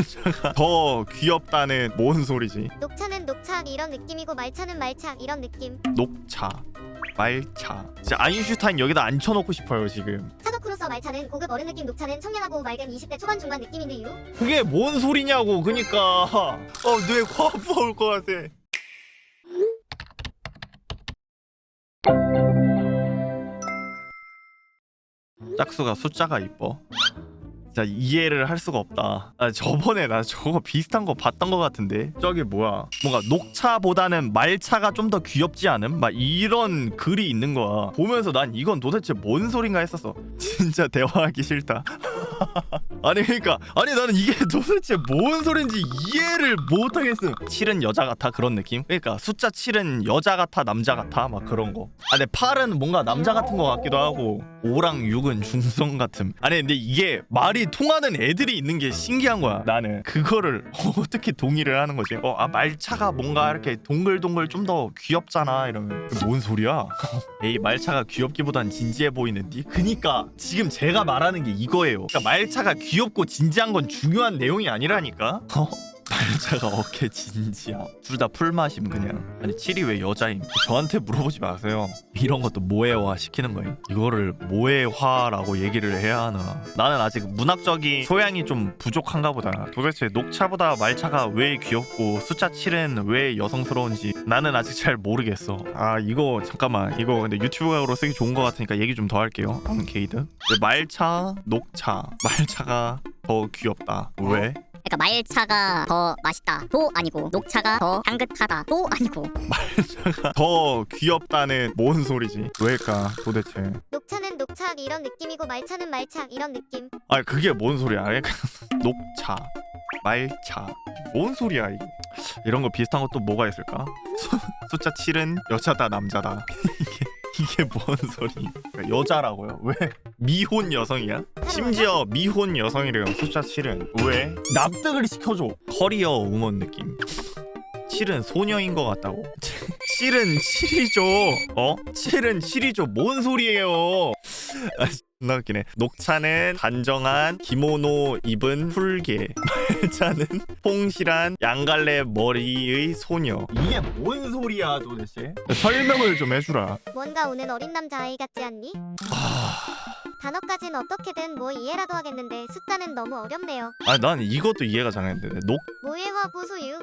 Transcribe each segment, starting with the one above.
말차가 더 귀엽다는 뭔 소리지? 녹차는 녹차 이런 느낌이고 말차는 말차 이런 느낌. 녹차, 말차. 진짜 아인슈타인 여기다 앉혀놓고 싶어요 지금. 차도크로서 말차는 고급 어른 느낌, 녹차는 청량하고 맑은 20대 초반 중반 느낌인데 유. 그게 뭔 소리냐고. 그니까 뇌 과부 올 것 같아. 짝수가 숫자가 이뻐. 진짜 이해를 할 수가 없다. 저번에 나 저거 비슷한 거 봤던 거 같은데. 저기 뭐야, 뭔가 녹차보다는 말차가 좀 더 귀엽지 않음? 막 이런 글이 있는 거야. 보면서 난 이건 도대체 뭔 소린가 했었어. 진짜 대화하기 싫다. 아니 그러니까 나는 이게 도대체 뭔 소린지 이해를 못하겠음. 7은 여자 같아 그런 느낌? 그러니까 숫자 7은 여자 같아 남자 같아 막 그런 거. 근데 8은 뭔가 남자 같은 거 같기도 하고 5랑 6은 중성 같음. 아니 근데 이게 말이 통하는 애들이 있는 게 신기한 거야. 나는 그거를 어떻게 동의를 하는 거지? 말차가 뭔가 이렇게 동글동글 좀 더 귀엽잖아 이러면 뭔 소리야? 에이, 말차가 귀엽기보단 진지해 보이는디? 그니까 지금 제가 말하는 게 이거예요. 그러니까 말차가 귀엽고 진지한 건 중요한 내용이 아니라니까? 말차가 어깨 진지야. 둘 다 풀마심 그냥. 아니 7이 왜 여자임? 저한테 물어보지 마세요. 이런 것도 모해화 시키는 거임. 이거를 모해화라고 얘기를 해야 하나. 나는 아직 문학적인 소양이 좀 부족한가 보다. 도대체 녹차보다 말차가 왜 귀엽고 숫자 7은 왜 여성스러운지 나는 아직 잘 모르겠어. 이거 잠깐만, 이거 근데 유튜브로 쓰기 좋은 거 같으니까 얘기 좀 더 할게요. 게이드. 말차, 녹차. 말차가 더 귀엽다. 왜? 그러니까 말차가 더 맛있다 도 아니고 녹차가 더 향긋하다 도 아니고 말차가 더 귀엽다는 뭔 소리지? 왜일까 도대체? 녹차는 녹차 이런 느낌이고 말차는 말차 이런 느낌. 그게 뭔 소리야? 녹차, 말차. 뭔 소리야 이게? 이런 거 비슷한 것도 뭐가 있을까? 숫자 7은 여자다 남자다. 이게 뭔 소리? 여자라고요? 왜? 미혼 여성이야? 심지어 미혼 여성이래요. 숫자 7은 왜? 납득을 시켜줘. 커리어 우먼 느낌. 7은 소녀인 것 같다고? 7은 7이죠. 7은 7이죠. 뭔 소리예요? 존나 웃기네. 녹차는 단정한 기모노 입은 풀개. 말차는 통실한 양갈래 머리의 소녀. 이게 뭔 소리야 도대체? 설명을 좀 해주라. 뭔가 오는 어린 남자아이 같지 않니? 단어까진 어떻게든 뭐 이해라도 하겠는데 숫자는 너무 어렵네요. 난 이것도 이해가 잘 안 되는데. 모해화 보소유.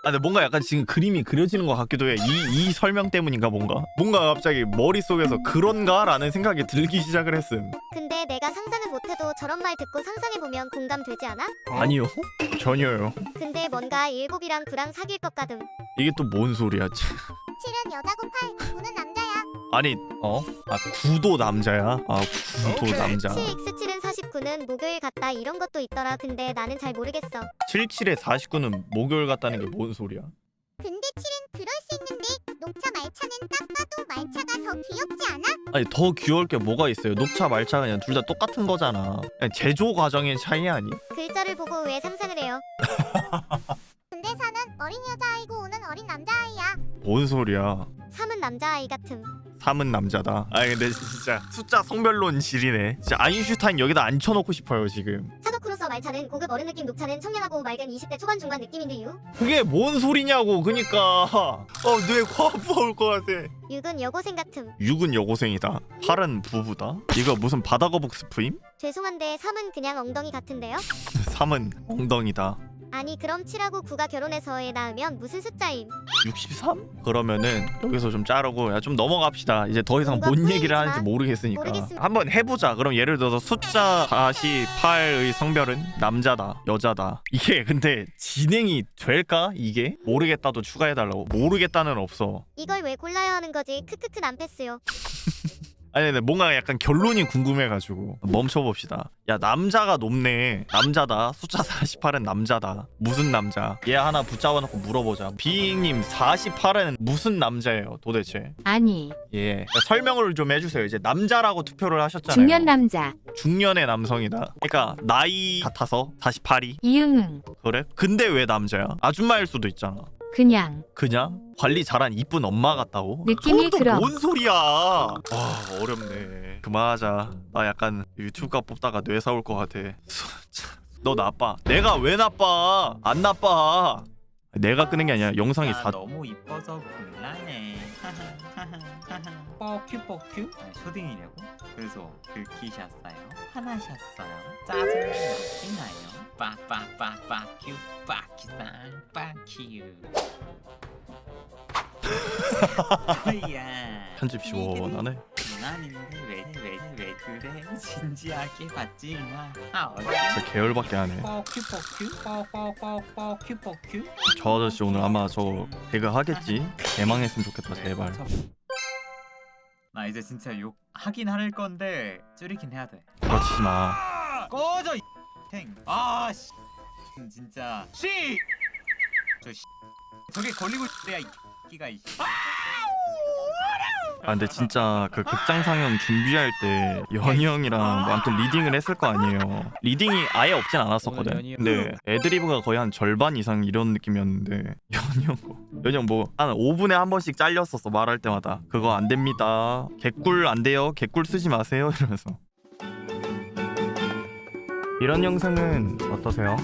근데 뭔가 약간 지금 그림이 그려지는 것 같기도 해. 이 설명 때문인가 뭔가 갑자기 머릿속에서 그런가? 라는 생각이 들기 시작을 했음. 근데 내가 상상을 못해도 저런 말 듣고 상상해보면 공감되지 않아? 아니요. 전혀요. 근데 뭔가 7이랑 9랑 사귈 것 같음. 이게 또 뭔 소리야? 7은 여자고 8, 9는 남자야. 아니 9도 남자야? 9도 남자. 7x7은 49는 목요일 같다 이런 것도 있더라. 근데 나는 잘 모르겠어. 77에 49는 목요일 같다는 게 뭔 소리야? 근데 7은 그럴 수 있는데 녹차 말차는 딱 봐도 말차가 더 귀엽지 않아? 아니 더 귀여울 게 뭐가 있어요? 녹차 말차 그냥 둘 다 똑같은 거잖아. 그냥 제조 과정의 차이 아니? 글자를 보고 왜 상상을 해요? 근데 4는 어린 여자아이고 5는 어린 남자아이야. 뭔 소리야? 3은 남자아이 같음. 3은 남자다. 근데 진짜 숫자 성별론 지리네. 진짜 아인슈타인 여기다 앉혀놓고 싶어요 지금. 차도크로서 말차는 고급 어른 느낌, 녹차는 청량하고 맑은 20대 초반 중반 느낌인데 유. 그게 뭔 소리냐고. 그니까 뇌 과부 올 것 같아. 6은 여고생 같음. 6은 여고생이다. 8은 부부다. 이거 무슨 바다거북 스프임? 죄송한데 3은 그냥 엉덩이 같은데요? 3은 엉덩이다. 아니 그럼 7하고 9가 결혼해서 애 낳으면 무슨 숫자임? 63? 그러면은 여기서 좀 자르고 좀 넘어갑시다. 이제 더 이상 뭔가 뭔 얘기를 후회이지만 하는지 모르겠으니까 모르겠습니다. 한번 해보자. 그럼 예를 들어서 숫자 48의 성별은 남자다 여자다. 이게 근데 진행이 될까? 이게? 모르겠다도 추가해달라고. 모르겠다는 없어. 이걸 왜 골라야 하는 거지? 크크크 남패스요. 아니 근데 뭔가 약간 결론이 궁금해가지고 멈춰봅시다. 야 남자가 높네. 남자다. 숫자 48은 남자다. 무슨 남자? 얘 하나 붙잡아놓고 물어보자. 비잉님 48은 무슨 남자예요 도대체? 아니, 예, 설명을 좀 해주세요. 이제 남자라고 투표를 하셨잖아요. 중년 남자 중년의 남성이다. 그러니까 나이 같아서 48이. 이응응. 그래? 근데 왜 남자야? 아줌마일 수도 있잖아. 그냥 그냥 관리 잘한 이쁜 엄마 같다고? 느낌이 그건 또 그럼. 뭔 소리야? 와 어렵네. 그만하자. 나 약간 유튜브가 뽑다가 뇌 사올 것 같아. 너 나빠. 내가 왜 나빠? 안 나빠. 내가 끄는 게 아니라 영상이 나 4. 너무 이뻐서 곤란해. 뻐큐 초딩이냐고? 그래서 긁히셨어요? 화나셨어요? 짜증이 나시나요? 빠빠빠빠큐 빠키상 빠키유. 뭐야? 편집 시원하네. 장난인데 왜 그래? 진지하게 받지 마. 아 어디? 진짜 계열밖에 안 해. 뻐큐. 저 아저씨 오늘 아마 저거 개그 하겠지? 개망했으면 좋겠다 제발. 나 이제 진짜 욕 하긴 할 건데 줄이긴 해야 돼. 그렇지 마. 꺼져 이 탱. 아 씨. 진짜 씨. 저 씨. 저게 걸리고 있대야 이 끼가 이. 아 근데 진짜 그 극장 상영 준비할 때 연희 형이랑 뭐 아무튼 리딩을 했을 거 아니에요. 리딩이 아예 없진 않았었거든. 근데 애드리브가 거의 한 절반 이상 이런 느낌이었는데 연희 형 뭐 한 5분에 한 번씩 잘렸었어. 말할 때마다 그거 안 됩니다. 개꿀 안 돼요. 개꿀 쓰지 마세요 이러면서. 이런 영상은 어떠세요?